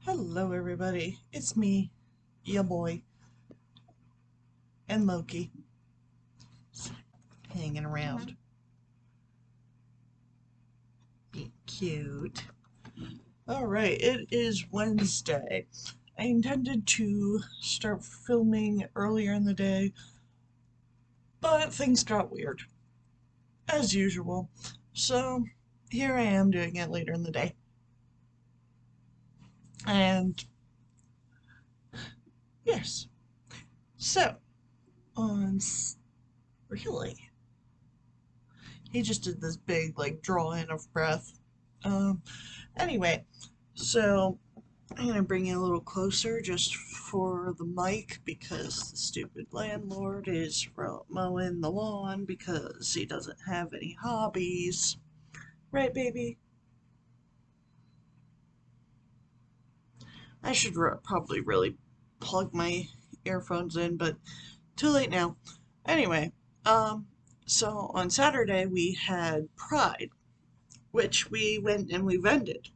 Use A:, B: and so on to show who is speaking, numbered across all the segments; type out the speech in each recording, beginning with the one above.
A: Hello, everybody. It's me, ya boy, and Loki, hanging around, being cute. All right, it is Wednesday. I intended to start filming earlier in the day, but things got weird, as usual. So here I am doing it later in the day. And yes, so on really, he just did this big like draw in of breath. Um, Anyway, so I'm gonna bring it a little closer just for the mic because the stupid landlord is mowing the lawn because he doesn't have any hobbies. Right, baby? I should probably really plug my earphones in, but too late now. Anyway, um, so on Saturday we had Pride, which we went and we vended.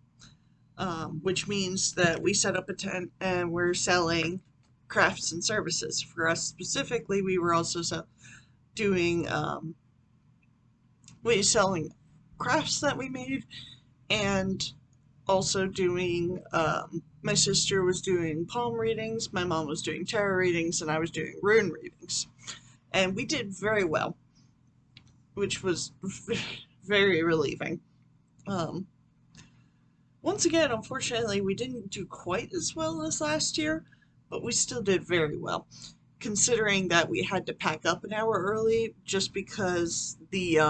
A: Which means that we set up a tent and we're selling crafts and services. For us specifically, we were also doing we selling crafts that we made and also doing my sister was doing palm readings, my mom was doing tarot readings, and I was doing rune readings. And we did very well, which was very relieving. Um, Once again, unfortunately, we didn't do quite as well as last year, but we still did very well, considering that we had to pack up an hour early just because the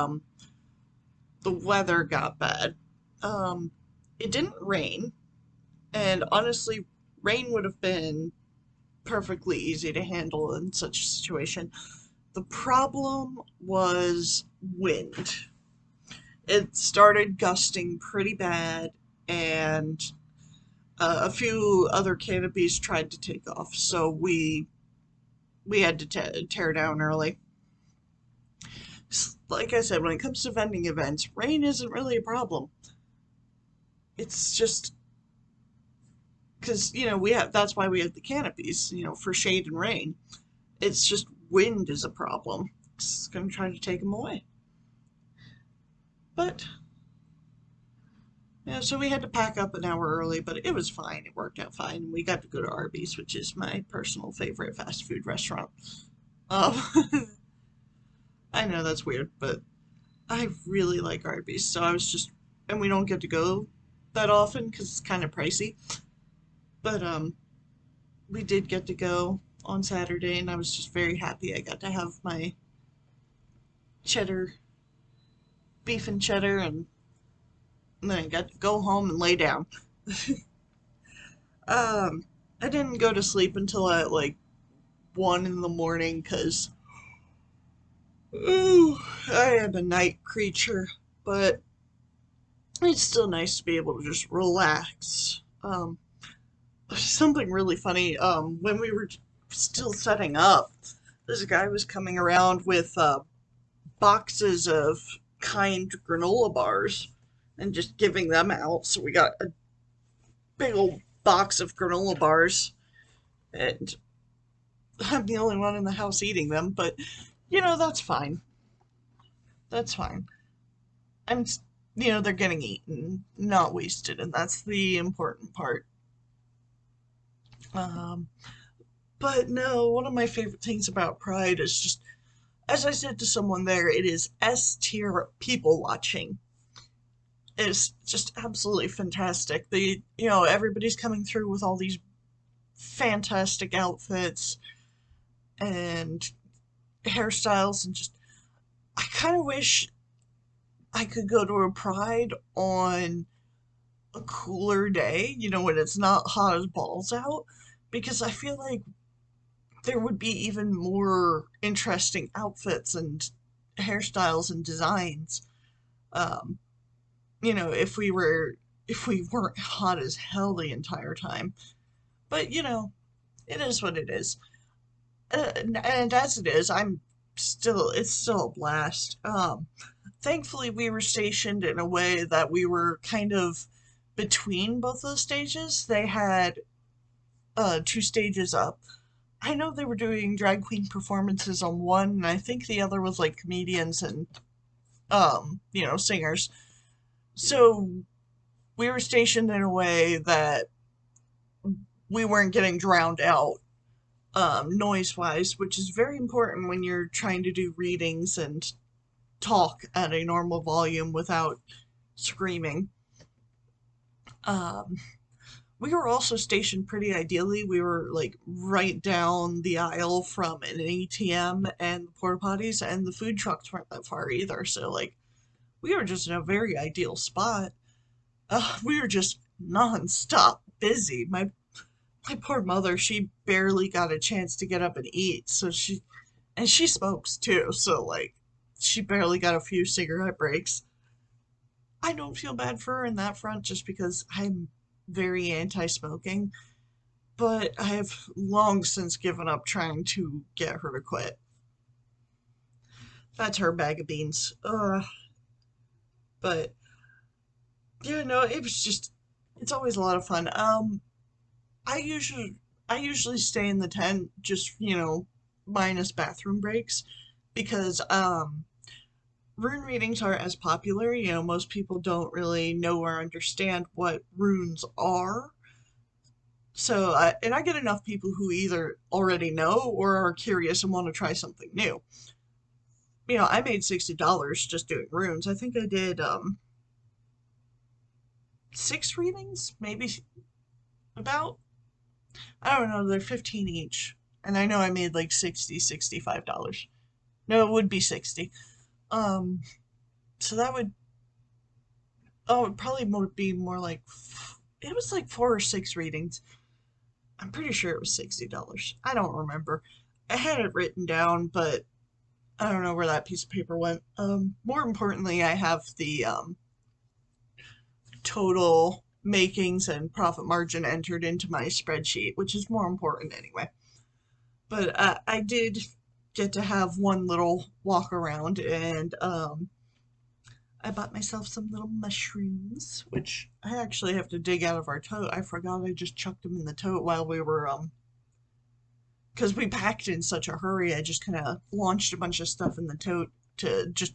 A: weather got bad. Um, it didn't rain, and honestly, rain would have been perfectly easy to handle in such a situation. The problem was wind. It started gusting pretty bad, and a few other canopies tried to take off, so we had to tear down early. Like I said, when it comes to vending events, rain isn't really a problem. It's just because we have that's why we have the canopies, for shade and rain. It's just wind is a problem. It's going to try to take them away. But yeah, so we had to pack up an hour early, but it was fine. It worked out fine. We got to go to Arby's, which is my personal favorite fast food restaurant. Um, I know that's weird, but I really like Arby's, so I was just, and we don't get to go that often because it's kind of pricey. But we did get to go on Saturday, and I was just very happy. I got to have my cheddar, beef and cheddar, and then I got to go home and lay down. Um, I didn't go to sleep until at like 1 in the morning because, ooh, I am a night creature, but it's still nice to be able to just relax. Something really funny. When we were still setting up, this guy was coming around with boxes of kind granola bars and just giving them out. So we got a big old box of granola bars, and I'm the only one in the house eating them. But that's fine. That's fine. I'm, they're getting eaten, not wasted, and that's the important part. Um, but no, one of my favorite things about Pride is just, as I said to someone there, it is S tier people watching. It's just absolutely fantastic. Everybody's coming through with all these fantastic outfits and hairstyles, and just, I kind of wish I could go to a Pride on a cooler day, when it's not hot as balls out, because I feel like there would be even more interesting outfits and hairstyles and designs. Um, if we weren't hot as hell the entire time. But it is what it is. And as it is, it's still a blast. Thankfully we were stationed in a way that we were kind of between both those stages, they had two stages up. I know they were doing drag queen performances on one, and I think the other was like comedians and singers. So we were stationed in a way that we weren't getting drowned out noise wise, which is very important when you're trying to do readings and talk at a normal volume without screaming. Um, we were also stationed pretty ideally. We were like right down the aisle from an ATM and the porta potties, and the food trucks weren't that far either. So, like, we were just in a very ideal spot. We were just nonstop busy. My poor mother, she barely got a chance to get up and eat. And she smokes too. So, like, she barely got a few cigarette breaks. I don't feel bad for her in that front just because I'm very anti smoking, but I have long since given up trying to get her to quit. That's her bag of beans. But yeah, no, it was just, it's always a lot of fun. I usually, I usually stay in the tent just, minus bathroom breaks because, rune readings aren't as popular. Most people don't really know or understand what runes are. So, and I get enough people who either already know or are curious and want to try something new. I made $60 just doing runes. I think I did six readings, maybe about. I don't know, they're 15 each. And I know I made like $65. No, it would be 60. Um, so that would oh, it probably would be more like it was like four or six readings. I'm pretty sure it was $60. I don't remember. I had it written down, but I don't know where that piece of paper went. More importantly, I have the total makings and profit margin entered into my spreadsheet, which is more important anyway. But I did get to have one little walk around, and I bought myself some little mushrooms, which I actually have to dig out of our tote. I forgot I just chucked them in the tote while we were because we packed in such a hurry. I just kind of launched a bunch of stuff in the tote to just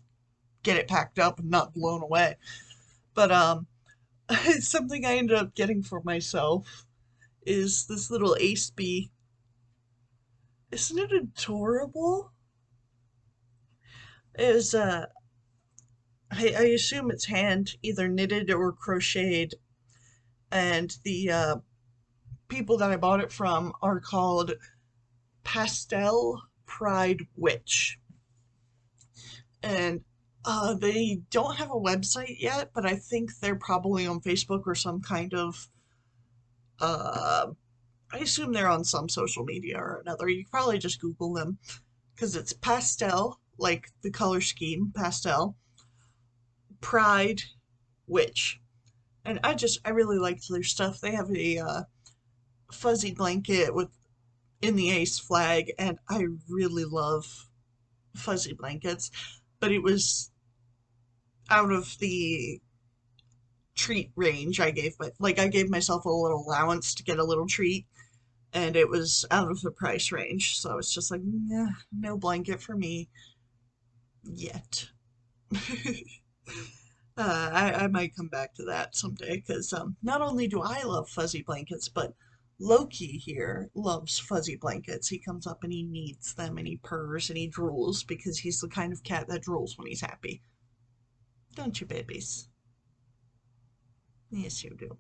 A: get it packed up and not blown away. But it's something I ended up getting for myself is this little ace bee. Isn't it adorable? Is I assume it's hand either knitted or crocheted, and the people that I bought it from are called Pastel Pride Witch, and they don't have a website yet, but I think they're probably on Facebook or some kind of uh, I assume they're on some social media or another. You can probably just Google them because it's pastel, like the color scheme, pastel, Pride Witch. And I really liked their stuff. They have a fuzzy blanket with in the ace flag, and I really love fuzzy blankets. But it was out of the treat range. I gave myself a little allowance to get a little treat, and it was out of the price range. So it's just like, nah, no blanket for me yet. I might come back to that someday because not only do I love fuzzy blankets, but Loki here loves fuzzy blankets. He comes up and he kneads them and he purrs and he drools because he's the kind of cat that drools when he's happy. Don't you, babies? Yes, you do.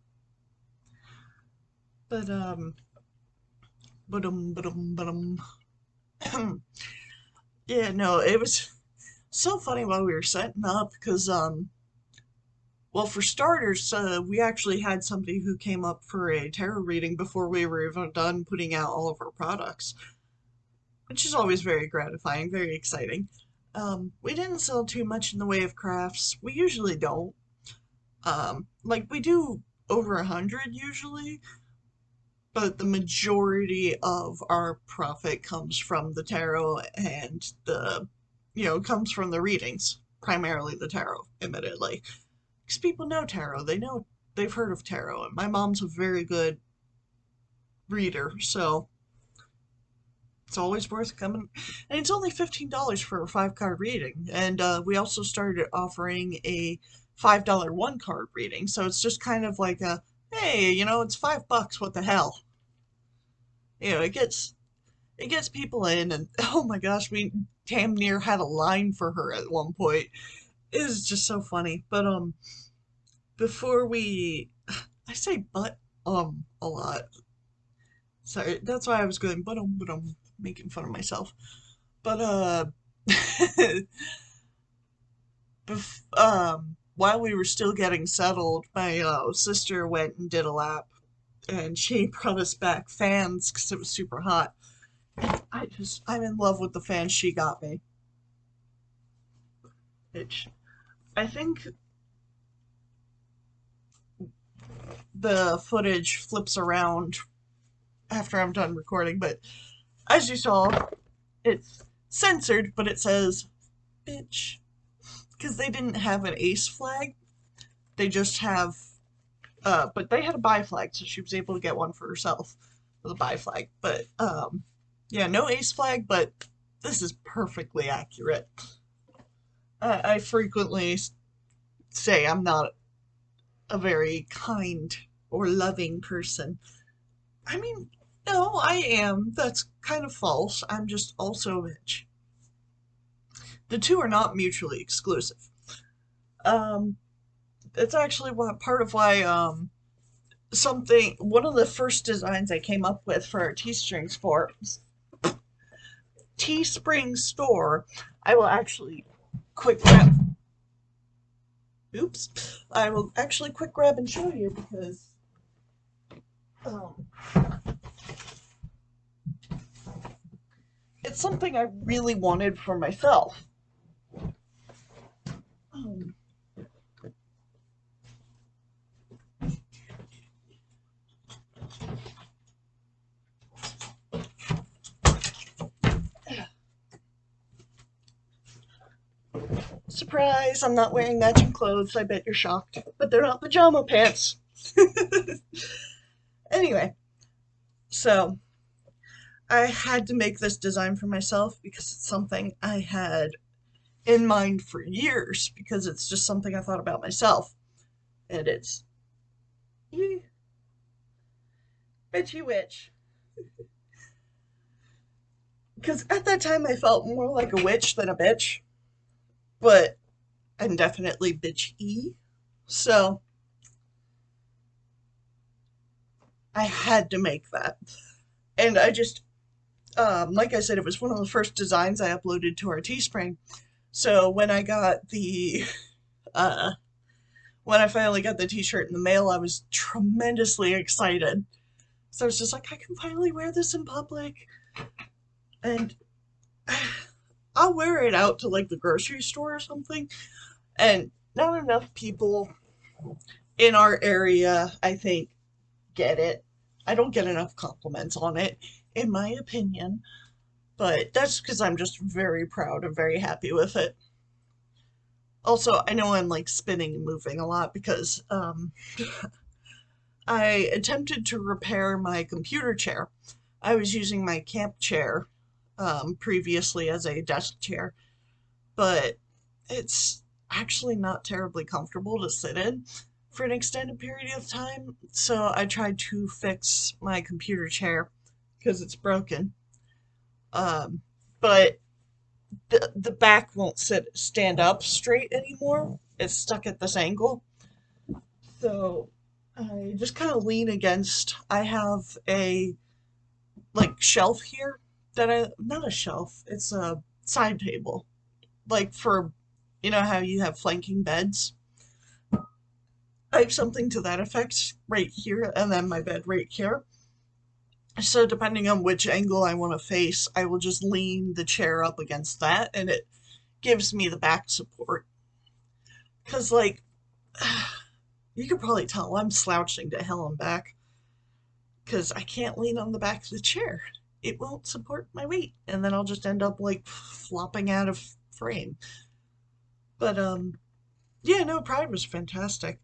A: But yeah, no, it was so funny while we were setting up because well, for starters, we actually had somebody who came up for a tarot reading before we were even done putting out all of our products, which is always very gratifying, very exciting. We didn't sell too much in the way of crafts. We usually don't. Like we do over 100 usually, but the majority of our profit comes from the tarot and comes from the readings, primarily the tarot, admittedly. Because people know tarot, they know they've heard of tarot, and my mom's a very good reader, so it's always worth coming. And it's only $15 for a 5 card reading. And we also started offering a $5 1 card reading. So it's just kind of like a, hey, it's $5. What the hell? It gets people in, and oh my gosh, we damn near had a line for her at one point. It was just so funny. But before we, I say a lot. Sorry, that's why I was going but making fun of myself. But while we were still getting settled, my sister went and did a lap, and she brought us back fans because it was super hot. And I'm in love with the fans she got me. Which I think the footage flips around after I'm done recording, but as you saw, it's censored, but it says bitch because they didn't have an ace flag. They just have, but they had a bi flag, so she was able to get one for herself with a bi flag. But yeah, no ace flag, but this is perfectly accurate. I frequently say I'm not a very kind or loving person. I mean, no, I am. That's kind of false. I'm just also a bitch. The two are not mutually exclusive. Um, it's actually part of why one of the first designs I came up with for our Teespring store. I will actually quick grab. Oops. I will actually quick grab and show you because um, it's something I really wanted for myself. Um, Surprise, I'm not wearing matching clothes. I bet you're shocked. But they're not pajama pants. Anyway, so I had to make this design for myself because it's something I had in mind for years because it's just something I thought about myself. And it's bitchy witch. Because at that time I felt more like a witch than a bitch, but I'm definitely bitchy. So I had to make that. And I just, like I said, it was one of the first designs I uploaded to our Teespring. So uh, when I finally got the t-shirt in the mail, I was tremendously excited. So I was just like, I can finally wear this in public. And I'll wear it out to like the grocery store or something. And not enough people in our area, I think, get it. I don't get enough compliments on it, in my opinion. But that's because I'm just very proud and very happy with it. Also, I know I'm like spinning and moving a lot because I attempted to repair my computer chair. I was using my camp chair previously as a desk chair, but it's actually not terribly comfortable to sit in for an extended period of time. So I tried to fix my computer chair because it's broken. Um, but the back won't stand up straight anymore. It's stuck at this angle. So I just kind of lean against. I have a like shelf here that I not a shelf. It's a side table. Like for how you have flanking beds. I have something to that effect right here, and then my bed right here. So depending on which angle I want to face, I will just lean the chair up against that, and it gives me the back support. Because, like, you could probably tell I'm slouching to hell and back because I can't lean on the back of the chair. It won't support my weight, and then I'll just end up, like, flopping out of frame. But, yeah, no, Pride was fantastic.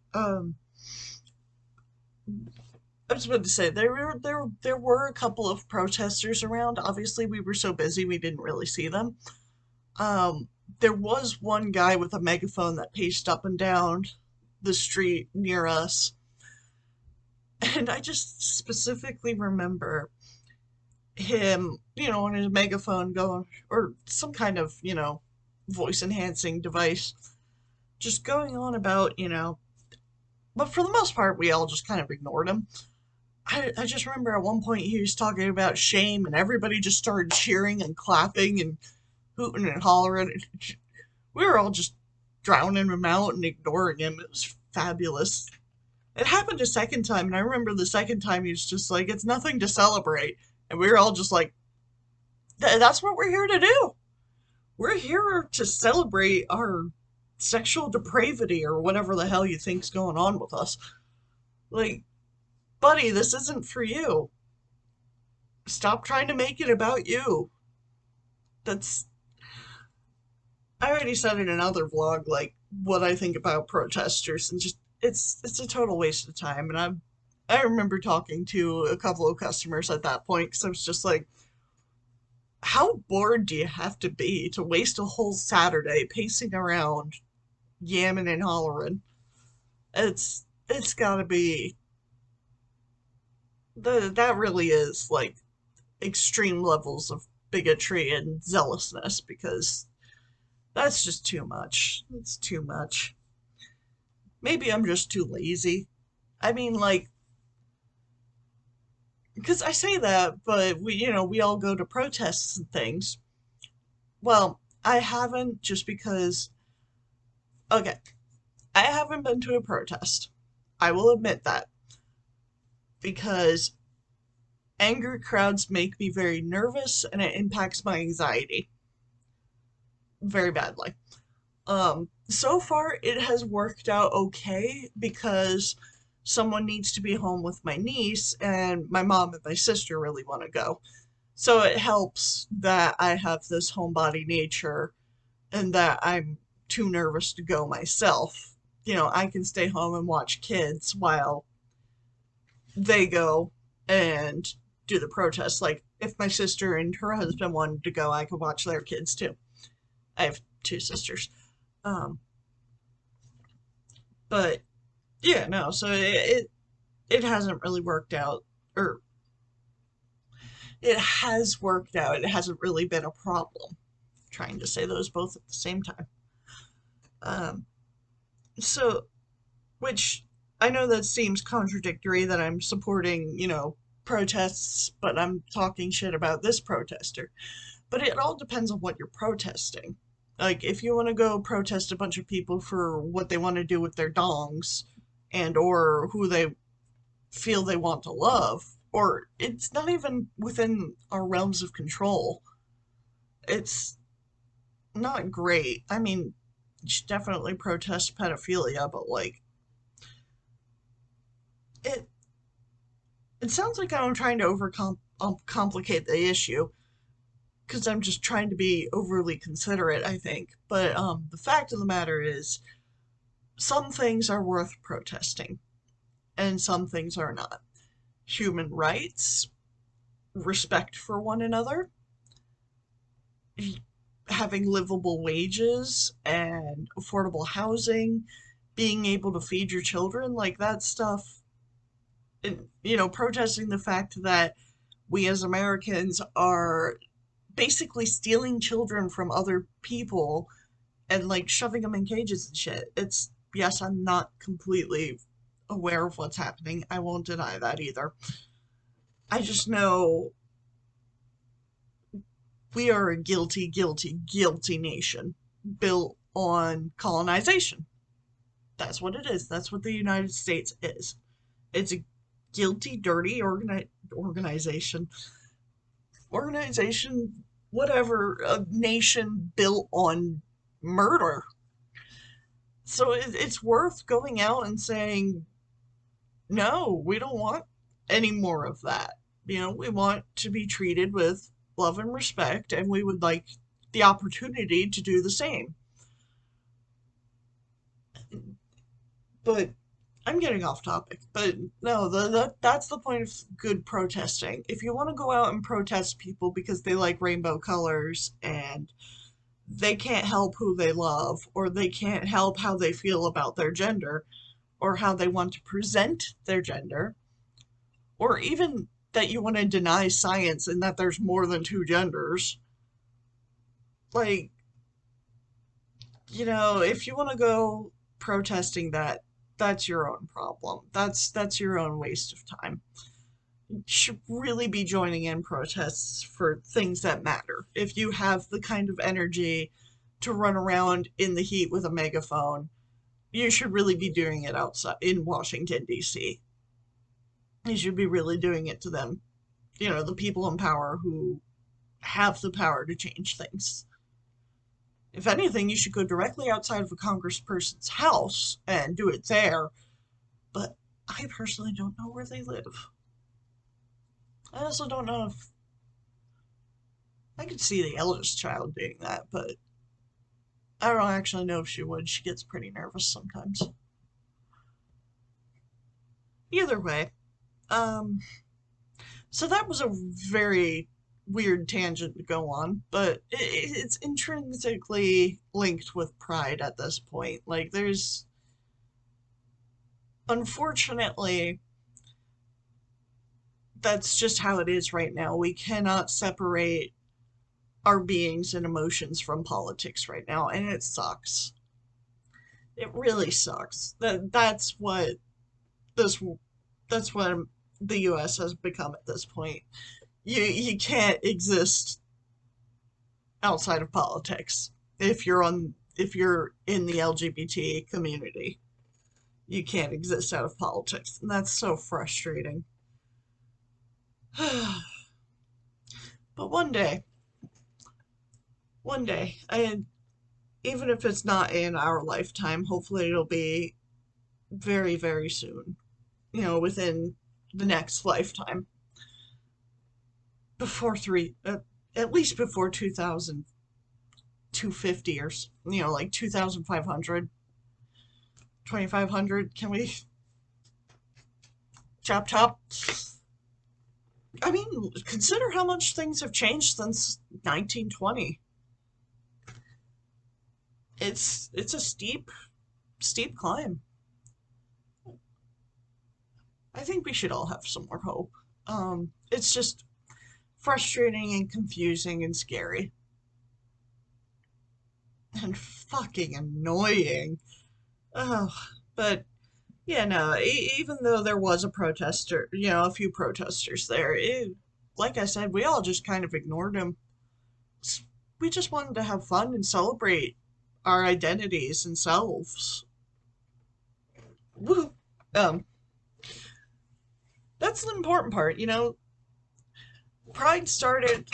A: I was about to say there were a couple of protesters around. Obviously, we were so busy we didn't really see them. Um, there was one guy with a megaphone that paced up and down the street near us, and I just specifically remember him, on his megaphone going, or some kind of, voice enhancing device, just going on about, but for the most part, we all just kind of ignored him. I just remember at one point he was talking about shame, and everybody just started cheering and clapping and hooting and hollering. We were all just drowning him out and ignoring him. It was fabulous. It happened a second time, and I remember the second time he was just like, it's nothing to celebrate. And we were all just like, That's what we're here to do. We're here to celebrate our sexual depravity or whatever the hell you think's going on with us. Like, buddy, this isn't for you. Stop trying to make it about you. That's I already said in another vlog like what I think about protesters, and just it's a total waste of time. And I remember talking to a couple of customers at that point because I was just like, how bored do you have to be to waste a whole Saturday pacing around, yamming and hollering? It's got to be that really is like extreme levels of bigotry and zealousness, because that's just too much. It's too much. Maybe I'm just too lazy. I mean, like, because I say that, but we all go to protests and things. Well, I haven't, just because, okay, I haven't been to a protest. I will admit that, because angry crowds make me very nervous and it impacts my anxiety very badly. So far it has worked out okay because someone needs to be home with my niece, and my mom and my sister really want to go. So it helps that I have this homebody nature and that I'm too nervous to go myself. I can stay home and watch kids while they go and do the protest. Like, if my sister and her husband wanted to go, I could watch their kids too. I have two sisters. Um, but yeah, no, so it hasn't really worked out, or it has worked out. It hasn't really been a problem. Trying to say those both at the same time. Um, so, which I know that seems contradictory that I'm supporting, protests, but I'm talking shit about this protester. But it all depends on what you're protesting. Like, if you want to go protest a bunch of people for what they want to do with their dongs, and or who they feel they want to love, or it's not even within our realms of control, it's not great. I mean, you should definitely protest pedophilia, but like, it it sounds like I'm trying to complicate the issue because I'm just trying to be overly considerate, I think. But the fact of the matter is, some things are worth protesting, and some things are not. Human rights, respect for one another, having livable wages and affordable housing, being able to feed your children, like that stuff. And, protesting the fact that we as Americans are basically stealing children from other people and like shoving them in cages and shit. Yes, I'm not completely aware of what's happening. I won't deny that either. I just know we are a guilty, guilty, guilty nation built on colonization. That's what it is. That's what the United States is. It's a guilty, dirty organization. Organization, whatever, a nation built on murder. So it's worth going out and saying, no, we don't want any more of that. We want to be treated with love and respect, and we would like the opportunity to do the same. But I'm getting off topic, but no, that's the point of good protesting. If you want to go out and protest people because they like rainbow colors and they can't help who they love, or they can't help how they feel about their gender, or how they want to present their gender, or even that you want to deny science and that there's more than two genders, like, if you want to go protesting that, that's your own problem. That's your own waste of time. You should really be joining in protests for things that matter. If you have the kind of energy to run around in the heat with a megaphone, you should really be doing it outside in Washington, D.C. You should be really doing it to them. The people in power who have the power to change things. If anything, you should go directly outside of a congressperson's house and do it there. But I personally don't know where they live. I also don't know if I could see the eldest child doing that, but I don't actually know if she would. She gets pretty nervous sometimes. Either way, um, so that was a very weird tangent to go on, but it's intrinsically linked with pride at this point. Like, unfortunately, that's just how it is right now. We cannot separate our beings and emotions from politics right now, and it sucks. It really sucks. This that's what the US has become at this point. You can't exist outside of politics if you're in the LGBT community. You can't exist out of politics, and that's so frustrating. But one day, and even if it's not in our lifetime, hopefully it'll be very, very soon. Within the next lifetime, before at least before 2250 or like 2500, 2500. Can we chop chop? I mean, consider how much things have changed since 1920. It's a steep climb. I think we should all have some more hope. It's just frustrating and confusing and scary and fucking annoying. Oh, but yeah, no. Even though there was a few protesters there, like I said, we all just kind of ignored them. We just wanted to have fun and celebrate our identities and selves. Woo. Um, that's the important part. Pride started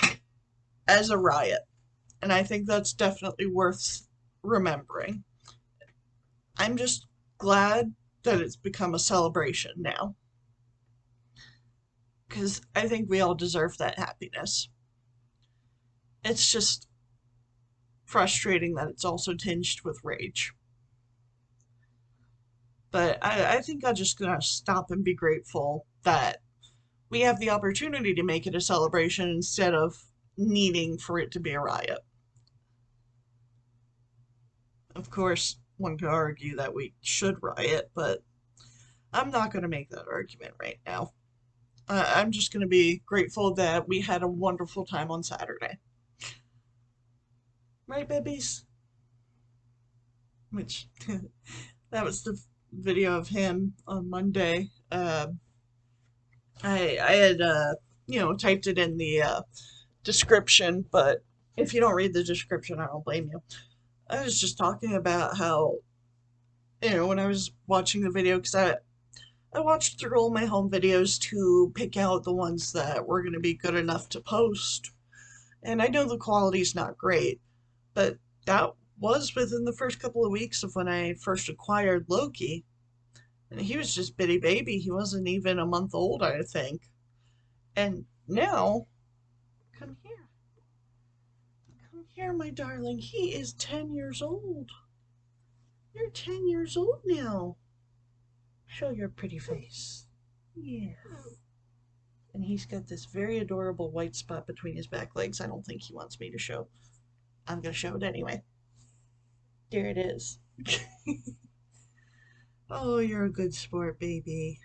A: as a riot, and I think that's definitely worth remembering. I'm just glad that it's become a celebration now, because I think we all deserve that happiness. It's just frustrating that it's also tinged with rage. But I think I'm just gonna stop and be grateful that we have the opportunity to make it a celebration instead of needing for it to be a riot. Of course, one could argue that we should riot, but I'm not going to make that argument right now. I'm just going to be grateful that we had a wonderful time on Saturday. Right, babies? Which, that was the video of him on Monday. I had, typed it in the description, but if you don't read the description, I don't blame you. I was just talking about how, when I was watching the video, because I watched through all my home videos to pick out the ones that were going to be good enough to post. And I know the quality's not great, but that was within the first couple of weeks of when I first acquired Loki. And he was just bitty baby. He wasn't even a month old, I think. And now, come here. Come here, my darling. He is 10 years old. You're 10 years old now. Show your pretty face. Yeah. And he's got this very adorable white spot between his back legs I don't think he wants me to show. I'm going to show it anyway. There it is. Oh, you're a good sport, baby.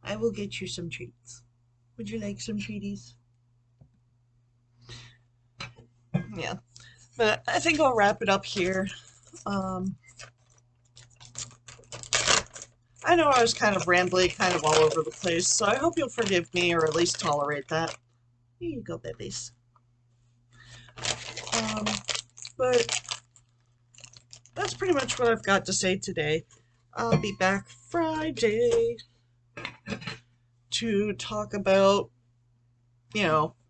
A: I will get you some treats. Would you like some treaties? Yeah. But I think I'll wrap it up here. Um, I know I was kind of rambly, kind of all over the place, so I hope you'll forgive me or at least tolerate that. Here you go, babies. Um, but that's pretty much what I've got to say today. I'll be back Friday to talk about,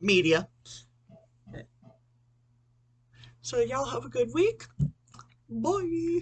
A: media. So y'all have a good week. Bye.